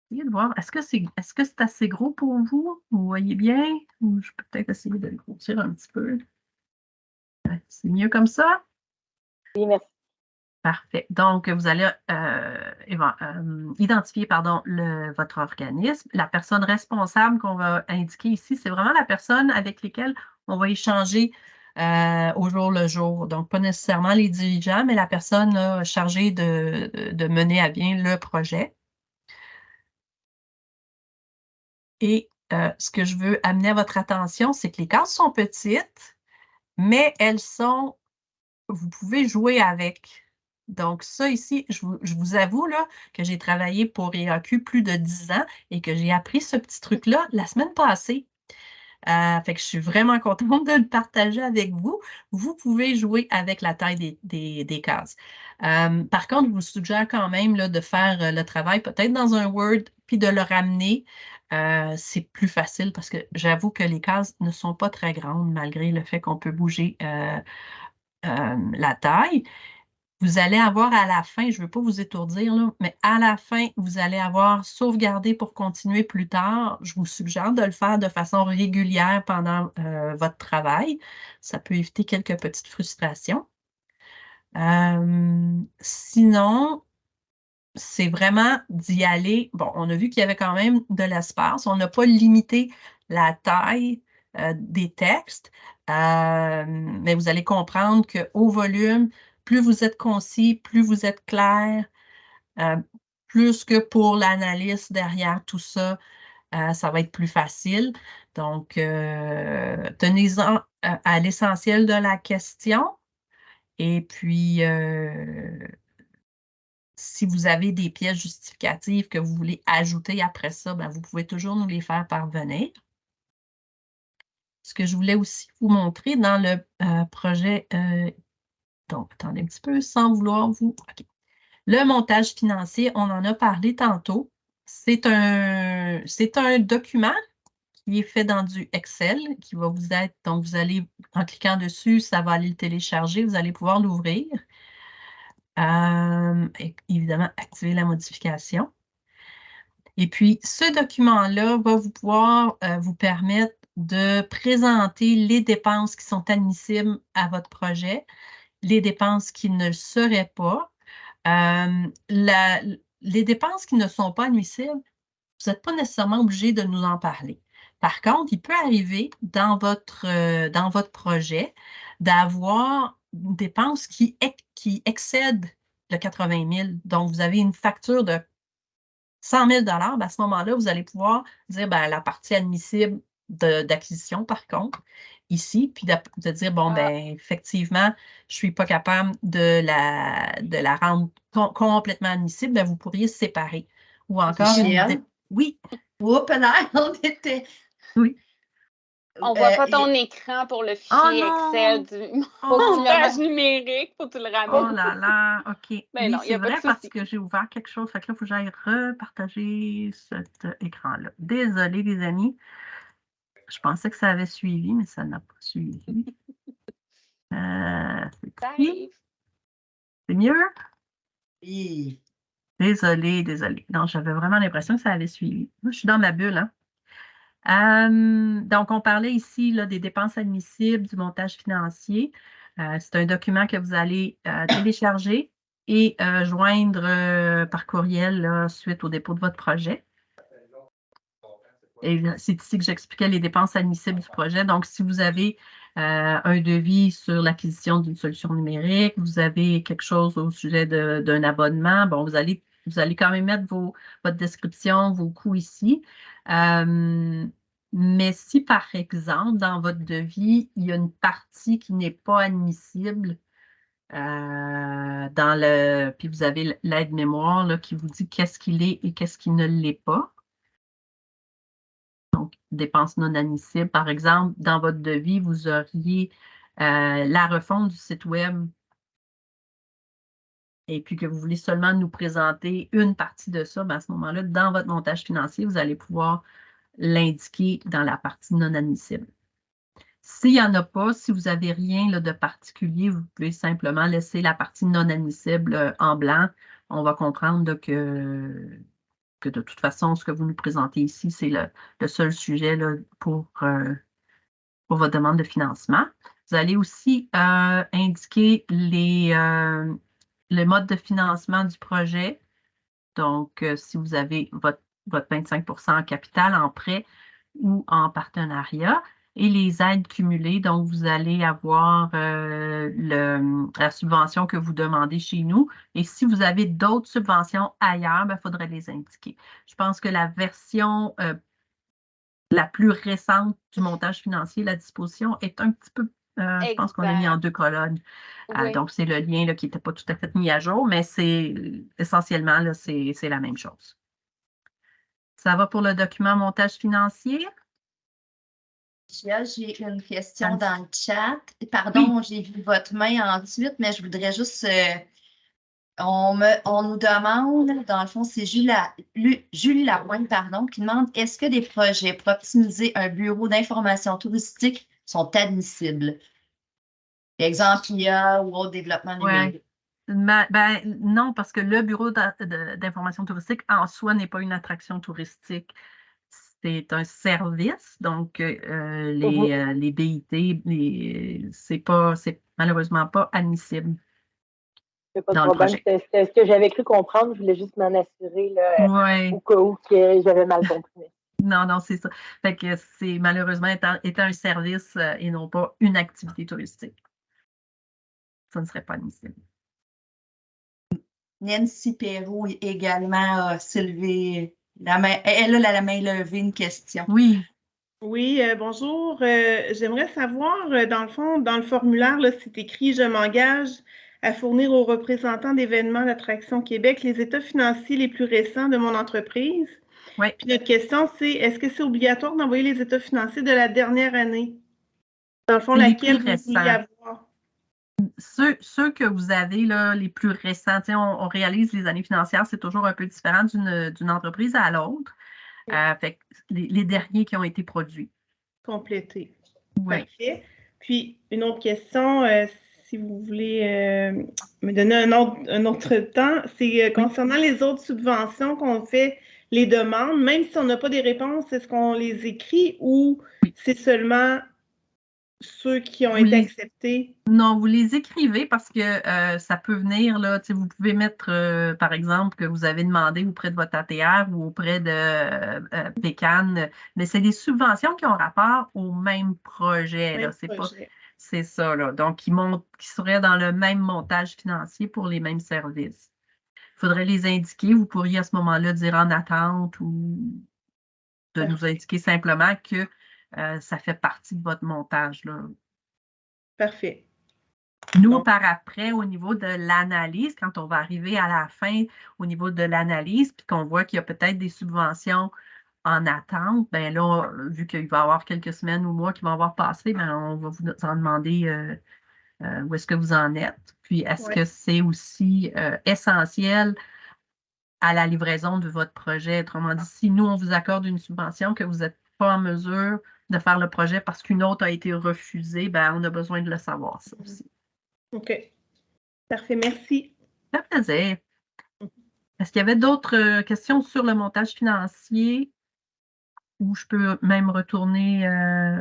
Essayez de voir, est-ce que c'est assez gros pour vous? Vous voyez bien? Ou je peux peut-être essayer de le grossir un petit peu. C'est mieux comme ça? Oui, merci. Parfait. Donc, vous allez identifier votre organisme. La personne responsable qu'on va indiquer ici, c'est vraiment la personne avec laquelle on va échanger au jour le jour. Donc, pas nécessairement les dirigeants, mais la personne là, chargée de mener à bien le projet. Et ce que je veux amener à votre attention, c'est que les cases sont petites, mais vous pouvez jouer avec. Donc, ça ici, je vous avoue là, que j'ai travaillé pour EAQ plus de 10 ans et que j'ai appris ce petit truc-là la semaine passée. Fait que je suis vraiment contente de le partager avec vous. Vous pouvez jouer avec la taille des cases. Par contre, je vous suggère quand même là, de faire le travail peut-être dans un Word puis de le ramener c'est plus facile parce que j'avoue que les cases ne sont pas très grandes malgré le fait qu'on peut bouger la taille. Vous allez avoir à la fin, je ne veux pas vous étourdir, là, mais à la fin, vous allez avoir sauvegardé pour continuer plus tard. Je vous suggère de le faire de façon régulière pendant votre travail. Ça peut éviter quelques petites frustrations. Sinon, c'est vraiment d'y aller. Bon, on a vu qu'il y avait quand même de l'espace. On n'a pas limité la taille des textes, mais vous allez comprendre qu'au volume, plus vous êtes concis, plus vous êtes clair, plus que pour l'analyse derrière tout ça, ça va être plus facile. Donc, tenez-en à l'essentiel de la question. Et puis, si vous avez des pièces justificatives que vous voulez ajouter après ça, ben, vous pouvez toujours nous les faire parvenir. Ce que je voulais aussi vous montrer dans le projet, donc attendez un petit peu, sans vouloir vous... OK. Le montage financier, on en a parlé tantôt. C'est un document qui est fait dans du Excel, qui va vous être... Donc, vous allez, en cliquant dessus, ça va aller le télécharger, vous allez pouvoir l'ouvrir. Et évidemment, activer la modification. Et puis, ce document-là va vous pouvoir vous permettre de présenter les dépenses qui sont admissibles à votre projet, les dépenses qui ne le seraient pas. Les dépenses qui ne sont pas admissibles, vous n'êtes pas nécessairement obligé de nous en parler. Par contre, il peut arriver dans votre projet d'avoir une dépense qui excède le 80 000. Donc, vous avez une facture de 100 000 ben, à ce moment-là, vous allez pouvoir dire ben, la partie admissible d'acquisition, par contre, ici, puis de dire, bon, ben, effectivement, je ne suis pas capable de la rendre complètement admissible, ben, vous pourriez séparer. Ou encore, oui. Oups, là, on était... Oui. On ne voit pas ton écran pour le fichier Excel du montage numérique. Faut que tu le ramènes. Oh là là, OK. Ben oui, non, c'est vrai parce que j'ai ouvert quelque chose. Fait que là, il faut que j'aille repartager cet écran-là. Désolée, les amis. Je pensais que ça avait suivi, mais ça n'a pas suivi. C'est mieux? Oui. Désolée. Non, j'avais vraiment l'impression que ça avait suivi. Moi, je suis dans ma bulle, hein? Donc, on parlait ici là, des dépenses admissibles, du montage financier. C'est un document que vous allez télécharger et joindre par courriel là, suite au dépôt de votre projet. Et c'est ici que j'expliquais les dépenses admissibles du projet. Donc, si vous avez un devis sur l'acquisition d'une solution numérique, vous avez quelque chose au sujet d'un abonnement, bon, vous allez quand même mettre votre description, vos coûts ici. Mais si, par exemple, dans votre devis, il y a une partie qui n'est pas admissible, puis vous avez l'aide-mémoire là, qui vous dit qu'est-ce qu'il est et qu'est-ce qui ne l'est pas. Donc, dépenses non admissibles. Par exemple, dans votre devis, vous auriez la refonte du site Web et puis que vous voulez seulement nous présenter une partie de ça, bien à ce moment-là, dans votre montage financier, vous allez pouvoir l'indiquer dans la partie non admissible. S'il n'y en a pas, si vous n'avez rien là, de particulier, vous pouvez simplement laisser la partie non admissible en blanc. On va comprendre là, que de toute façon, ce que vous nous présentez ici, c'est le seul sujet là, pour votre demande de financement. Vous allez aussi indiquer le mode de financement du projet. Donc, si vous avez votre 25 en capital, en prêt ou en partenariat, et les aides cumulées. Donc, vous allez avoir la subvention que vous demandez chez nous. Et si vous avez d'autres subventions ailleurs, il faudrait les indiquer. Je pense que la version la plus récente du montage financier, la disposition, est un petit peu, je pense qu'on l'a mis en 2 colonnes. Oui. Donc, c'est le lien là, qui n'était pas tout à fait mis à jour, mais c'est essentiellement, là, c'est la même chose. Ça va pour le document montage financier? J'ai une question dans le chat. Pardon, oui. J'ai vu votre main ensuite, mais je voudrais juste On nous demande, dans le fond, c'est Julie Lapointe, pardon, qui demande est-ce que des projets pour optimiser un bureau d'information touristique sont admissibles? Exemple, IA ou autre développement numérique. Non, parce que le bureau d'information touristique en soi n'est pas une attraction touristique. C'est un service, donc les BIT, c'est malheureusement pas admissible. Il n'y a pas de dans le problème. projet. C'était ce que j'avais cru comprendre. Je voulais juste m'en assurer là, Ouais. au cas où que j'avais mal compris. Non, c'est ça. Fait que c'est malheureusement étant un service et non pas une activité touristique. Ça ne serait pas admissible. Nancy Perrault également a soulevé la main. Elle a la main levée, une question. Oui. Oui, bonjour. J'aimerais savoir, dans le fond, dans le formulaire, là, c'est écrit « Je m'engage à fournir aux représentants d'événements d'Attraction Québec les états financiers les plus récents de mon entreprise. » Oui. Puis notre question, c'est est-ce que c'est obligatoire d'envoyer les états financiers de la dernière année? Dans le fond, laquelle vous vouliez avoir? Ceux que vous avez, là, les plus récents, on réalise les années financières, c'est toujours un peu différent d'une entreprise à l'autre. Fait que les derniers qui ont été produits. Complétés. Oui. Parfait. Puis, une autre question, si vous voulez me donner un autre temps, c'est concernant les autres subventions qu'on fait les demandes, même si on n'a pas des réponses, est-ce qu'on les écrit ou c'est seulement ceux qui ont été acceptés? Non, vous les écrivez parce que ça peut venir, là, vous pouvez mettre, par exemple, que vous avez demandé auprès de votre ATR ou auprès de PECAN, mais c'est des subventions qui ont rapport au même projet. C'est ça, là. Donc, qui seraient dans le même montage financier pour les mêmes services. Il faudrait les indiquer. Vous pourriez à ce moment-là dire en attente ou de nous indiquer simplement que ça fait partie de votre montage, là. Parfait. Nous, par après, au niveau de l'analyse, quand on va arriver à la fin, au niveau de l'analyse, puis qu'on voit qu'il y a peut-être des subventions en attente, bien là, vu qu'il va y avoir quelques semaines ou mois qui vont avoir passé, bien, on va vous en demander où est-ce que vous en êtes. Puis, est-ce que c'est aussi essentiel à la livraison de votre projet? Autrement dit, si nous, on vous accorde une subvention que vous n'êtes pas en mesure de faire le projet parce qu'une autre a été refusée, bien, on a besoin de le savoir, ça aussi. OK. Parfait, merci. Ça fait plaisir. Est-ce qu'il y avait d'autres questions sur le montage financier ou je peux même retourner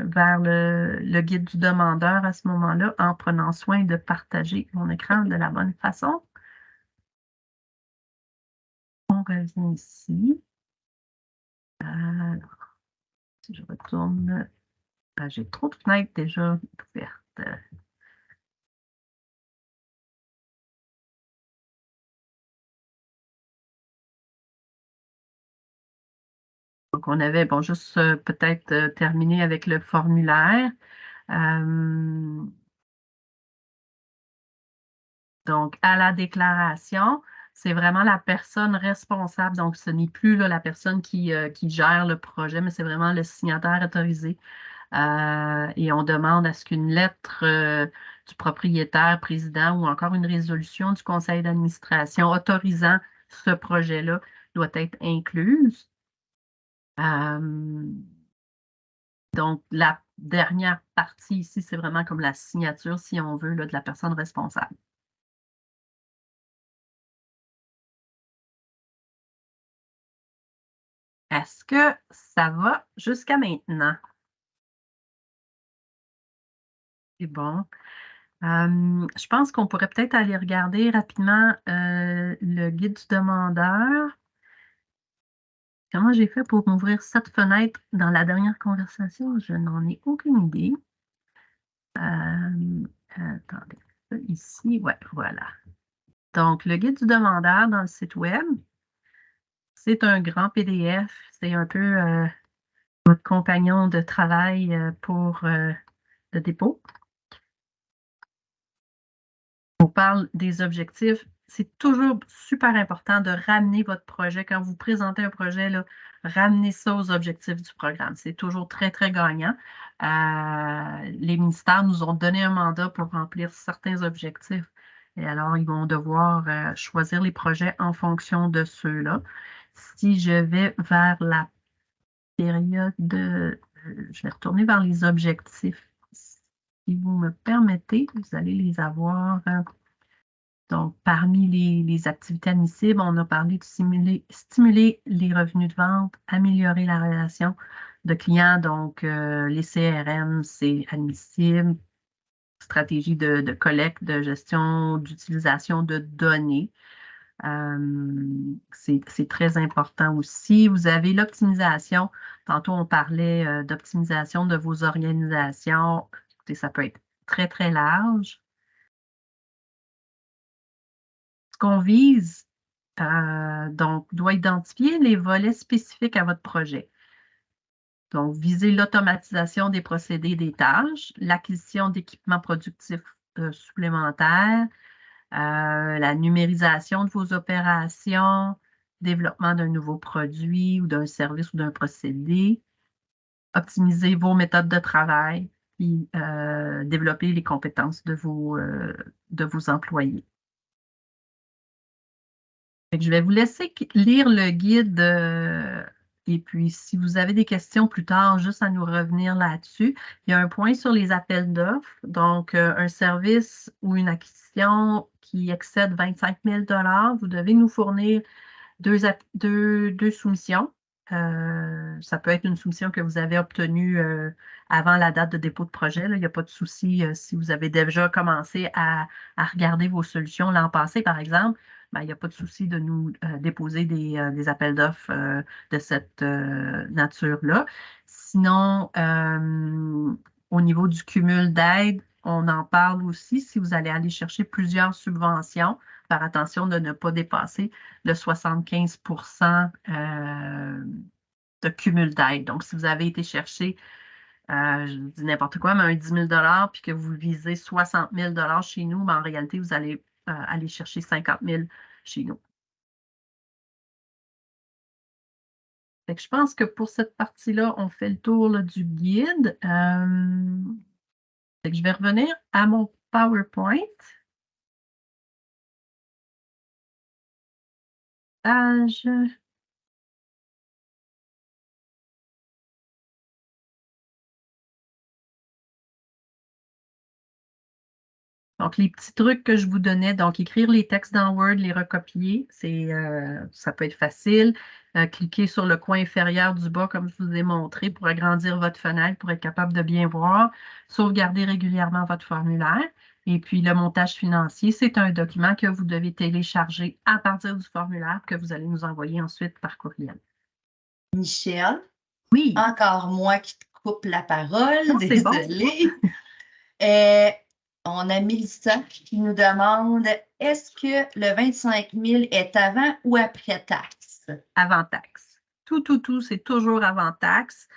vers le guide du demandeur à ce moment-là en prenant soin de partager mon écran de la bonne façon? On revient ici. Alors, si je retourne, j'ai trop de fenêtres déjà ouvertes. Donc, on avait, juste peut-être terminé avec le formulaire. Donc, à la déclaration, c'est vraiment la personne responsable. Donc, ce n'est plus là, la personne qui gère le projet, mais c'est vraiment le signataire autorisé. Et on demande à ce qu'une lettre du propriétaire, président ou encore une résolution du conseil d'administration autorisant ce projet-là doit être incluse. Donc, la dernière partie ici, c'est vraiment comme la signature, si on veut, là, de la personne responsable. Est-ce que ça va jusqu'à maintenant? C'est bon. Je pense qu'on pourrait peut-être aller regarder rapidement le guide du demandeur. Comment j'ai fait pour m'ouvrir cette fenêtre dans la dernière conversation? Je n'en ai aucune idée. Attendez, ici, ouais, voilà. Donc, le guide du demandeur dans le site web, c'est un grand PDF. C'est un peu votre compagnon de travail pour le dépôt. On parle des objectifs. C'est toujours super important de ramener votre projet. Quand vous présentez un projet, là, ramenez ça aux objectifs du programme. C'est toujours très, très gagnant. Les ministères nous ont donné un mandat pour remplir certains objectifs Et alors, ils vont devoir choisir les projets en fonction de ceux-là. Si je vais vers la période je vais retourner vers les objectifs. Si vous me permettez, vous allez les avoir. Donc, parmi les activités admissibles, on a parlé de stimuler les revenus de vente, améliorer la relation de clients. Donc, les CRM, c'est admissible. Stratégie de collecte, de gestion, d'utilisation de données. C'est très important aussi. Vous avez l'optimisation. Tantôt, on parlait d'optimisation de vos organisations. Écoutez, ça peut être très, très large. Ce qu'on vise, donc, doit identifier les volets spécifiques à votre projet. Donc, viser l'automatisation des procédés et des tâches, l'acquisition d'équipements productifs supplémentaires, la numérisation de vos opérations, développement d'un nouveau produit ou d'un service ou d'un procédé, optimiser vos méthodes de travail, puis développer les compétences de vos employés. Fait que je vais vous laisser lire le guide et puis si vous avez des questions plus tard, juste à nous revenir là-dessus. Il y a un point sur les appels d'offres. Donc, un service ou une acquisition qui excède 25 000 $, vous devez nous fournir deux soumissions. Ça peut être une soumission que vous avez obtenue avant la date de dépôt de projet. Là. Il n'y a pas de souci si vous avez déjà commencé à regarder vos solutions l'an passé, par exemple. Ben, il n'y a pas de souci de nous déposer des appels d'offres de cette nature-là. Sinon, au niveau du cumul d'aide, on en parle aussi si vous allez aller chercher plusieurs subventions. Faire attention de ne pas dépasser le 75 de cumul d'aide. Donc, si vous avez été chercher, je dis n'importe quoi, mais un 10 000 $ puis que vous visez 60 000 $ chez nous, mais en réalité, vous allez aller chercher 50 000 chez nous. Fait que je pense que pour cette partie-là, on fait le tour là, du guide. Fait que je vais revenir à mon PowerPoint. Page. Donc, les petits trucs que je vous donnais, donc écrire les textes dans Word, les recopier, ça peut être facile. Cliquez sur le coin inférieur du bas, comme je vous ai montré, pour agrandir votre fenêtre, pour être capable de bien voir. Sauvegarder régulièrement votre formulaire. Et puis, le montage financier, c'est un document que vous devez télécharger à partir du formulaire que vous allez nous envoyer ensuite par courriel. Michel? Oui. Encore moi qui te coupe la parole. Non, c'est bon. Désolée. On a Mélissa qui nous demande, est-ce que le 25 000 est avant ou après taxe? Avant taxe. Tout, c'est toujours avant taxe.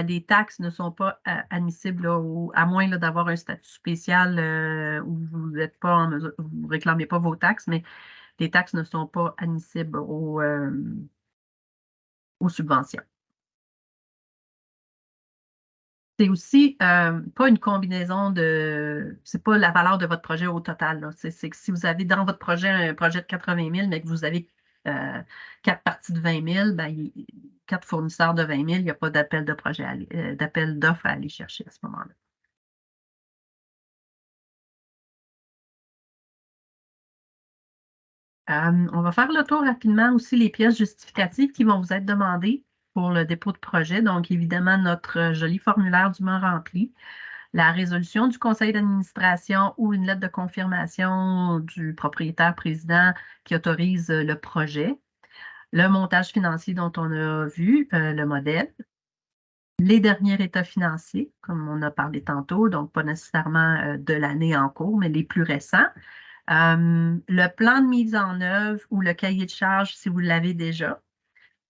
Les taxes ne sont pas admissibles là, à moins d'avoir un statut spécial où vous n'êtes pas en mesure, vous ne réclamez pas vos taxes, mais les taxes ne sont pas admissibles aux subventions. C'est aussi pas une combinaison c'est pas la valeur de votre projet au total. C'est que si vous avez dans votre projet un projet de 80 000, mais que vous avez 4 parties de 20 000, ben, 4 fournisseurs de 20 000, il n'y a pas d'appel de projet, d'appel d'offres à aller chercher à ce moment-là. On va faire le tour rapidement aussi les pièces justificatives qui vont vous être demandées pour le dépôt de projet. Donc, évidemment, notre joli formulaire dûment rempli, la résolution du conseil d'administration ou une lettre de confirmation du propriétaire président qui autorise le projet, le montage financier dont on a vu, le modèle, les derniers états financiers, comme on a parlé tantôt, donc pas nécessairement de l'année en cours, mais les plus récents. Le plan de mise en œuvre ou le cahier de charge si vous l'avez déjà.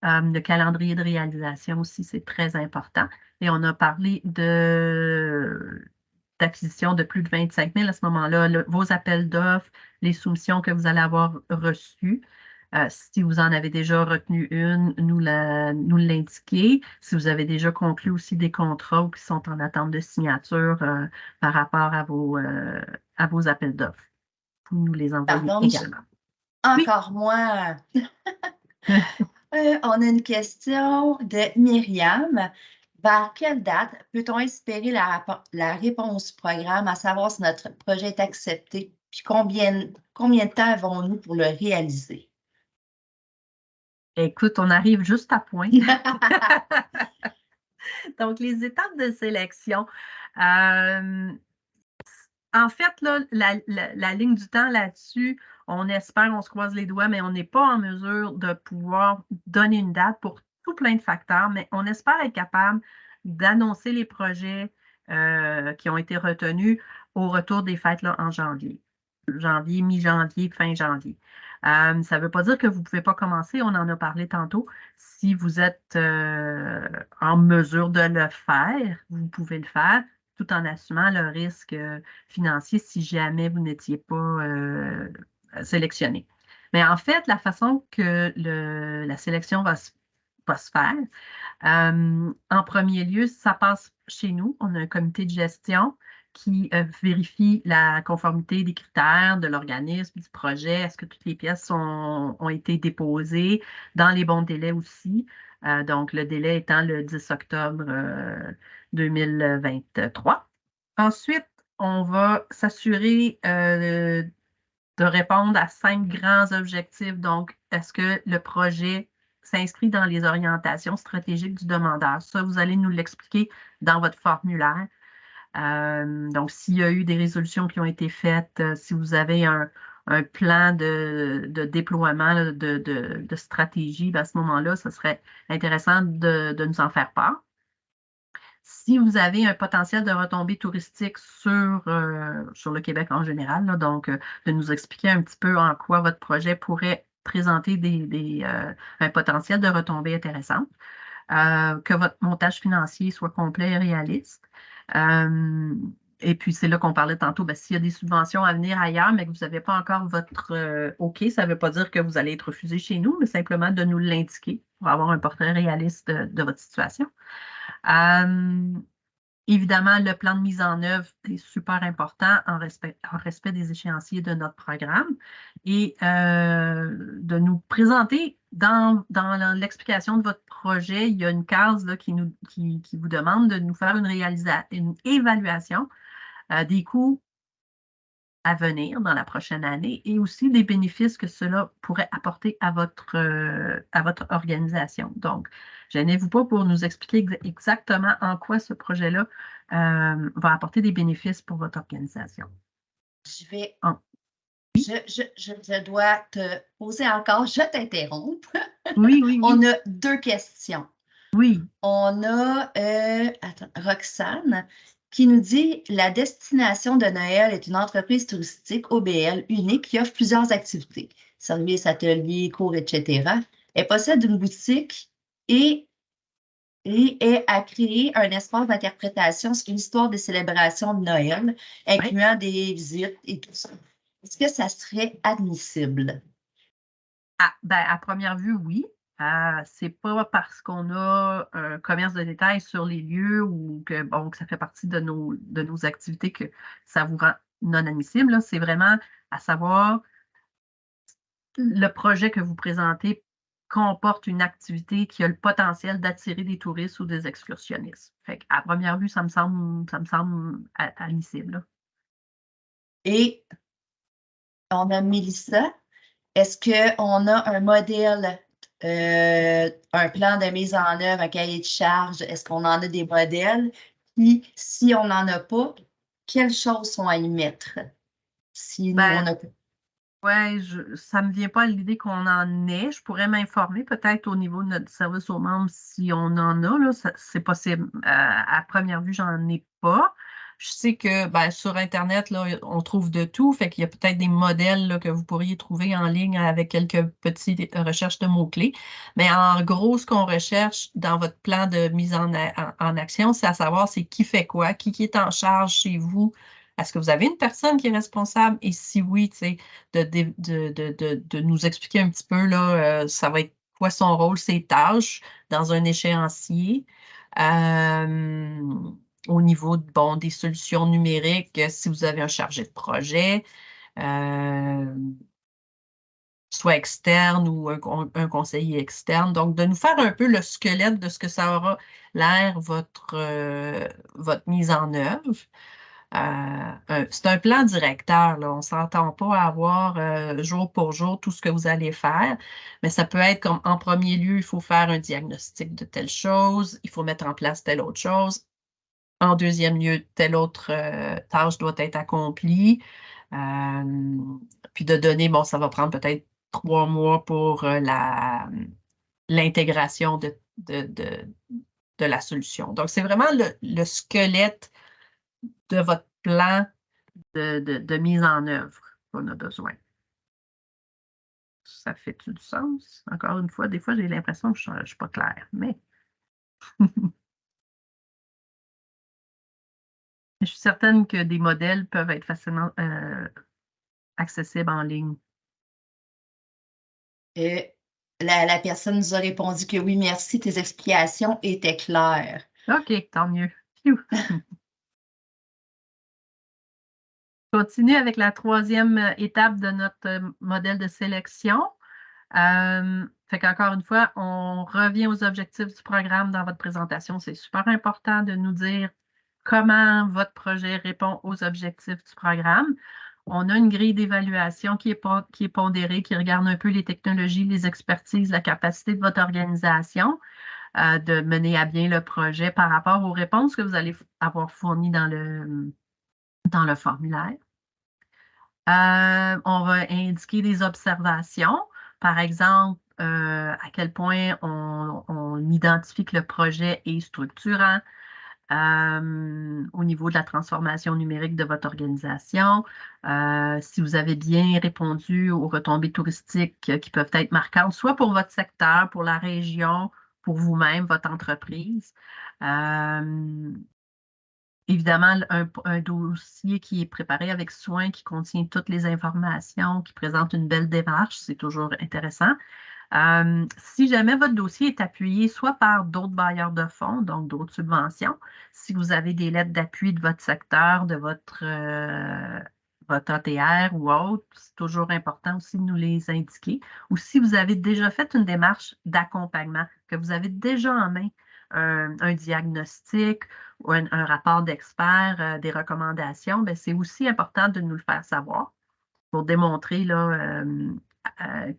Le calendrier de réalisation aussi, c'est très important. Et on a parlé d'acquisition de plus de 25 000 à ce moment-là, vos appels d'offres, les soumissions que vous allez avoir reçues. Si vous en avez déjà retenu une, nous l'indiquer. Si vous avez déjà conclu aussi des contrats ou qui sont en attente de signature par rapport à vos appels d'offres. vous nous les envoyez Pardon, également. Encore moi. On a une question de Myriam. Vers quelle date peut-on espérer la réponse programme, à savoir si notre projet est accepté, puis combien de temps avons-nous pour le réaliser? Écoute, on arrive juste à point. Donc, les étapes de sélection. En fait, là, la ligne du temps là-dessus, on espère, on se croise les doigts, mais on n'est pas en mesure de pouvoir donner une date pour tout plein de facteurs, mais on espère être capable d'annoncer les projets qui ont été retenus au retour des fêtes là, en janvier. Janvier, mi-janvier, fin janvier. Ça ne veut pas dire que vous ne pouvez pas commencer, on en a parlé tantôt. Si vous êtes en mesure de le faire, vous pouvez le faire tout en assumant le risque financier si jamais vous n'étiez pas sélectionné. Mais en fait, la façon que la sélection va se faire, en premier lieu, ça passe chez nous. On a un comité de gestion qui vérifie la conformité des critères de l'organisme, du projet. Est-ce que toutes les pièces ont été déposées dans les bons délais aussi? Donc, le délai étant le 10 octobre 2023. Ensuite, on va s'assurer de répondre à 5 grands objectifs. Donc, est-ce que le projet s'inscrit dans les orientations stratégiques du demandeur? Ça, vous allez nous l'expliquer dans votre formulaire. Donc, s'il y a eu des résolutions qui ont été faites, si vous avez un plan de déploiement de stratégie, à ce moment-là, ce serait intéressant de nous en faire part. Si vous avez un potentiel de retombée touristique sur le Québec en général, là, donc de nous expliquer un petit peu en quoi votre projet pourrait présenter un potentiel de retombée intéressante, que votre montage financier soit complet et réaliste. Et puis, c'est là qu'on parlait tantôt, s'il y a des subventions à venir ailleurs, mais que vous n'avez pas encore votre OK, ça ne veut pas dire que vous allez être refusé chez nous, mais simplement de nous l'indiquer pour avoir un portrait réaliste de votre situation. Évidemment, le plan de mise en œuvre est super important en respect des échéanciers de notre programme et de nous présenter dans l'explication de votre projet, il y a une case là, qui vous demande de nous faire une évaluation des coûts à venir dans la prochaine année et aussi des bénéfices que cela pourrait apporter à votre organisation. Donc, gênez-vous pas pour nous expliquer exactement en quoi ce projet-là va apporter des bénéfices pour votre organisation. Je dois te poser encore, je t'interromps. Oui. On a 2 questions. Oui. On a Roxane qui nous dit « La destination de Noël est une entreprise touristique OBL unique qui offre plusieurs activités, services, ateliers, cours, etc. Elle possède une boutique et est à créer un espace d'interprétation sur l'histoire des célébrations de Noël, incluant des visites et tout ça. Est-ce que ça serait admissible? » À première vue, oui. C'est pas parce qu'on a un commerce de détail sur les lieux ou que ça fait partie de nos activités que ça vous rend non admissible. C'est vraiment à savoir le projet que vous présentez comporte une activité qui a le potentiel d'attirer des touristes ou des excursionnistes. Fait à première vue, ça me semble admissible. Là. Et on a Mélissa. Est-ce qu'on a un modèle, un plan de mise en œuvre, un cahier de charge? Est-ce qu'on en a des modèles? Puis, si on n'en a pas, quelles choses sont à y mettre? Si nous, on a... Oui, ça ne me vient pas à l'idée qu'on en ait. Je pourrais m'informer peut-être au niveau de notre service aux membres si on en a. Là, c'est possible. À première vue, j'en ai pas. Je sais que sur Internet, là, on trouve de tout. Fait qu'il y a peut-être des modèles là, que vous pourriez trouver en ligne avec quelques petites recherches de mots-clés. Mais en gros, ce qu'on recherche dans votre plan de mise en action, c'est à savoir c'est qui fait quoi, qui est en charge chez vous. Est-ce que vous avez une personne qui est responsable? Et si oui, de nous expliquer un petit peu, là, ça va être quoi son rôle, ses tâches dans un échéancier. Au niveau des solutions numériques, si vous avez un chargé de projet, soit externe ou un conseiller externe. Donc, de nous faire un peu le squelette de ce que ça aura l'air votre mise en œuvre. C'est un plan directeur, là. On ne s'entend pas à avoir jour pour jour tout ce que vous allez faire, mais ça peut être comme en premier lieu, il faut faire un diagnostic de telle chose, il faut mettre en place telle autre chose. En deuxième lieu, telle autre tâche doit être accomplie. Puis de donner, bon, ça va prendre peut-être 3 mois pour l'intégration de la solution. Donc, c'est vraiment le squelette de votre plan de mise en œuvre qu'on a besoin. Ça fait-tu du sens? Encore une fois, des fois, j'ai l'impression que je ne suis pas claire, mais je suis certaine que des modèles peuvent être facilement accessibles en ligne. La personne nous a répondu que oui, merci, tes explications étaient claires. OK, tant mieux. Phew. Continue avec la troisième étape de notre modèle de sélection. Fait qu'encore une fois, on revient aux objectifs du programme dans votre présentation. C'est super important de nous dire comment votre projet répond aux objectifs du programme. On a une grille d'évaluation qui est pondérée, qui regarde un peu les technologies, les expertises, la capacité de votre organisation de mener à bien le projet par rapport aux réponses que vous allez avoir fournies dans le formulaire. On va indiquer des observations, par exemple, à quel point on identifie que le projet est structurant au niveau de la transformation numérique de votre organisation, si vous avez bien répondu aux retombées touristiques qui peuvent être marquantes, soit pour votre secteur, pour la région, pour vous-même, votre entreprise. Évidemment, un dossier qui est préparé avec soin, qui contient toutes les informations, qui présente une belle démarche, c'est toujours intéressant. Si jamais votre dossier est appuyé soit par d'autres bailleurs de fonds, donc d'autres subventions, si vous avez des lettres d'appui de votre secteur, de votre ATR ou autre, c'est toujours important aussi de nous les indiquer. Ou si vous avez déjà fait une démarche d'accompagnement, que vous avez déjà en main un diagnostic ou un rapport d'expert, des recommandations, c'est aussi important de nous le faire savoir pour démontrer là,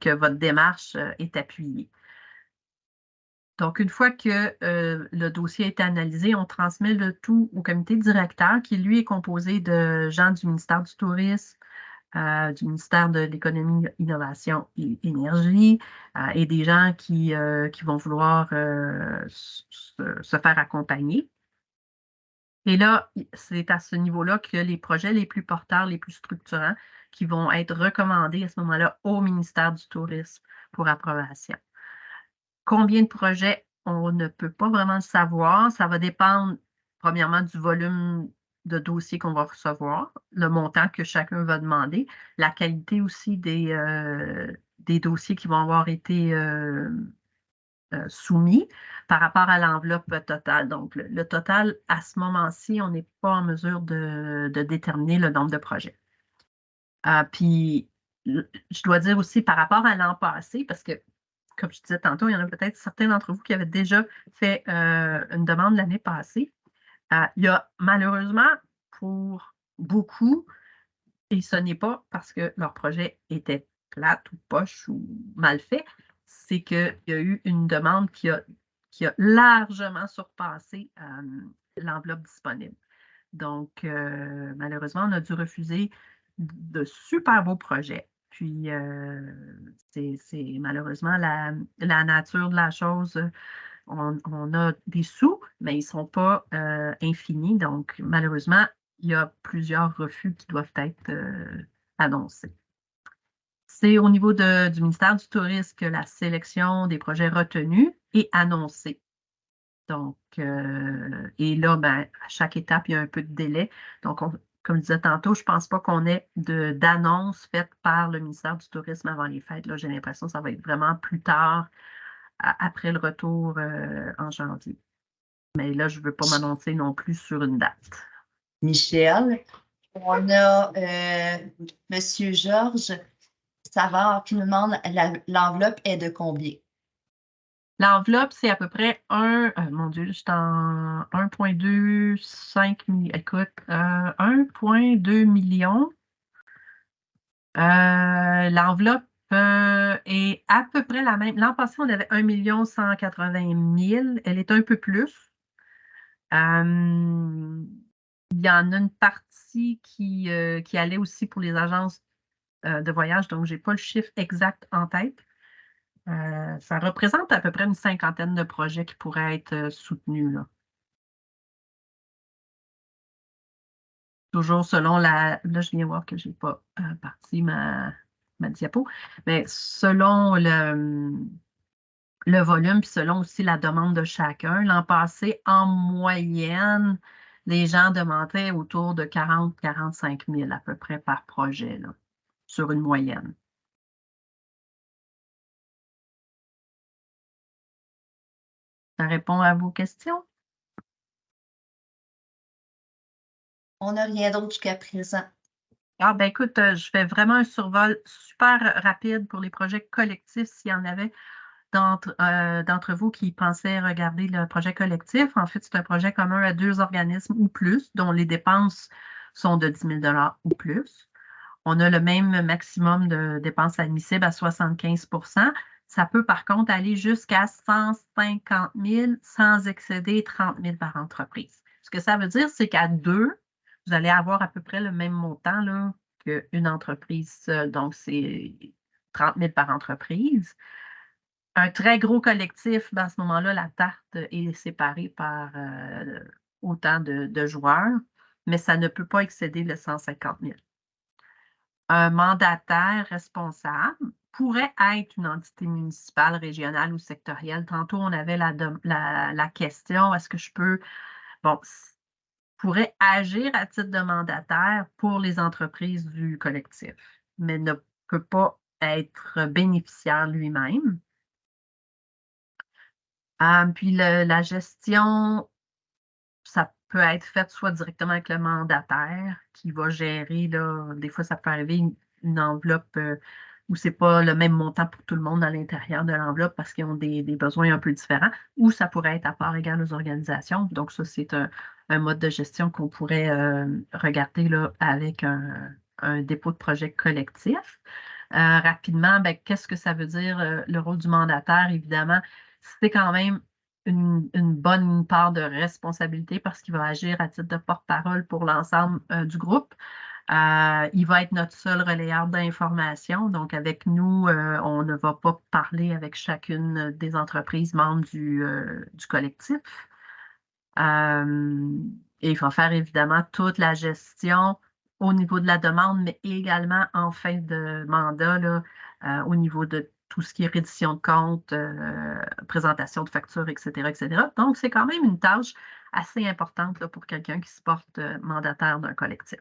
que votre démarche est appuyée. Donc, une fois que le dossier a été analysé, on transmet le tout au comité directeur qui, lui, est composé de gens du ministère du Tourisme, du ministère de l'Économie, Innovation et Énergie et des gens qui vont vouloir se faire accompagner. Et là, c'est à ce niveau-là que les projets les plus porteurs, les plus structurants, qui vont être recommandés à ce moment-là au ministère du Tourisme pour approbation. Combien de projets, on ne peut pas vraiment le savoir. Ça va dépendre, premièrement, du volume de dossiers qu'on va recevoir, le montant que chacun va demander, la qualité aussi des dossiers qui vont avoir été soumis par rapport à l'enveloppe totale. Donc, le total, à ce moment-ci, on n'est pas en mesure de déterminer le nombre de projets. Puis, je dois dire aussi par rapport à l'an passé, parce que, comme je disais tantôt, il y en a peut-être certains d'entre vous qui avaient déjà fait une demande l'année passée. Il y a malheureusement pour beaucoup, et ce n'est pas parce que leur projet était plate ou poche ou mal fait, c'est qu'il y a eu une demande qui a largement surpassé l'enveloppe disponible. Donc, malheureusement, on a dû refuser de super beaux projets. Puis, c'est malheureusement la nature de la chose. On a des sous, mais ils ne sont pas infinis. Donc, malheureusement, il y a plusieurs refus qui doivent être annoncés. C'est au niveau du ministère du Tourisme que la sélection des projets retenus est annoncée. Donc, et là, à chaque étape, il y a un peu de délai. Donc, comme je disais tantôt, je ne pense pas qu'on ait d'annonce faite par le ministère du Tourisme avant les fêtes. Là, j'ai l'impression que ça va être vraiment plus tard, après le retour en janvier. Mais là, je ne veux pas m'annoncer non plus sur une date. Michel, On a M. Georges Savard qui nous demande l'enveloppe est de combien? L'enveloppe, c'est à peu près mon Dieu, je suis en 1,25 millions. Écoute, 1,2 million. L'enveloppe est à peu près la même. L'an passé, on avait 1,180 000. Elle est un peu plus. Il y en a une partie qui allait aussi pour les agences de voyage, donc je n'ai pas le chiffre exact en tête. Ça représente à peu près une 50aine de projets qui pourraient être soutenus, là. Toujours selon Là, je viens voir que je n'ai pas parti ma diapo, mais selon le volume, puis selon aussi la demande de chacun. L'an passé, en moyenne, les gens demandaient autour de 40-45 000 à peu près par projet, là, sur une moyenne. Ça répond à vos questions? On n'a rien d'autre jusqu'à présent. Ah, ben écoute, je fais vraiment un survol super rapide pour les projets collectifs, s'il y en avait d'entre vous qui pensaient regarder le projet collectif. En fait, c'est un projet commun à 2 organismes ou plus, dont les dépenses sont de 10 000 $ ou plus. On a le même maximum de dépenses admissibles à 75 %. Ça peut par contre aller jusqu'à 150 000 sans excéder 30 000 par entreprise. Ce que ça veut dire, c'est qu'à 2, vous allez avoir à peu près le même montant là, qu'une entreprise seule. Donc, c'est 30 000 par entreprise. Un très gros collectif, ben, à ce moment-là, la tarte est séparée par autant de joueurs, mais ça ne peut pas excéder le 150 000. Un mandataire responsable pourrait être une entité municipale, régionale ou sectorielle. Tantôt, on avait la question, est-ce que je peux, pourrait agir à titre de mandataire pour les entreprises du collectif, mais ne peut pas être bénéficiaire lui-même. Puis la gestion, ça peut être fait soit directement avec le mandataire qui va gérer, là, des fois ça peut arriver une enveloppe où ce n'est pas le même montant pour tout le monde à l'intérieur de l'enveloppe parce qu'ils ont des besoins un peu différents, ou ça pourrait être à part égale aux organisations. Donc ça, c'est un mode de gestion qu'on pourrait regarder là, avec un dépôt de projet collectif. Rapidement, ben, qu'est-ce que ça veut dire le rôle du mandataire? Évidemment, c'est quand même une bonne part de responsabilité parce qu'il va agir à titre de porte-parole pour l'ensemble du groupe. Il va être notre seul relayeur d'informations. Donc, avec nous, on ne va pas parler avec chacune des entreprises membres du collectif. Et il va faire évidemment toute la gestion au niveau de la demande, mais également en fin de mandat, là, au niveau de tout ce qui est reddition de comptes, présentation de factures, etc., etc. Donc, c'est quand même une tâche assez importante là, pour quelqu'un qui se porte mandataire d'un collectif.